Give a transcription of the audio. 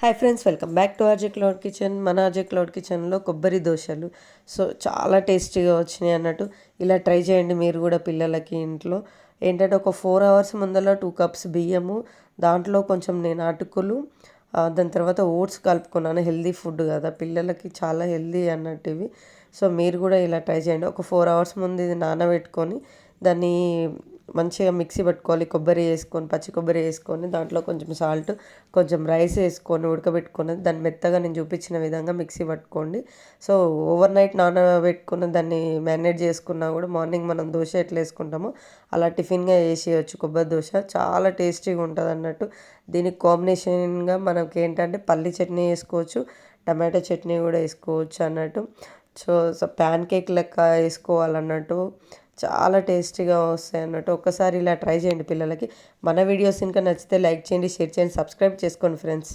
Hi friends, welcome back to RJ cloud kitchen. మన RJ cloud కిచెన్లో కొబ్బరి దోశలు సో చాలా టేస్టీగా వచ్చినాయి అన్నట్టు. ఇలా ట్రై చేయండి మీరు కూడా పిల్లలకి ఇంట్లో. ఏంటంటే ఒక 4 అవర్స్ ముందర 2 కప్స్ బియ్యము, దాంట్లో కొంచెం నేను అటుకులు, దాని తర్వాత ఓట్స్ కలుపుకున్నాను. హెల్దీ ఫుడ్ కదా, పిల్లలకి చాలా హెల్దీ అన్నట్టు ఇవి. సో మీరు కూడా ఇలా ట్రై చేయండి. ఒక 4 అవర్స్ ముందు ఇది నానబెట్టుకొని దాన్ని మంచిగా మిక్సీ పట్టుకోవాలి. కొబ్బరి వేసుకొని, పచ్చి కొబ్బరి వేసుకొని, దాంట్లో కొంచెం సాల్ట్, కొంచెం రైస్ వేసుకొని ఉడకబెట్టుకొని దాన్ని మెత్తగా నేను చూపించిన విధంగా మిక్సీ పట్టుకోండి. సో ఓవర్ నైట్ నానబెట్టుకున్న దాన్ని మ్యారినేట్ చేసుకున్నా కూడా మార్నింగ్ మనం దోశ ఎట్లా వేసుకుంటామో అలా టిఫిన్గా వేసేయచ్చు. కొబ్బరి దోశ చాలా టేస్టీగా ఉంటుంది అన్నట్టు. దీనికి కాంబినేషన్గా మనకి ఏంటంటే పల్లి చట్నీ వేసుకోవచ్చు, టమాటో చట్నీ కూడా వేసుకోవచ్చు అన్నట్టు. సో ప్యాన్ కేక్ లెక్క వేసుకోవాలన్నట్టు. చాలా టేస్టీగా వస్తాయి అన్నట్టు. ఒక్కసారి ఇలా ట్రై చేయండి పిల్లలకి. మన వీడియోస్ ఇంకా నచ్చితే లైక్ చేయండి, షేర్ చేయండి, సబ్స్క్రైబ్ చేసుకోండి ఫ్రెండ్స్.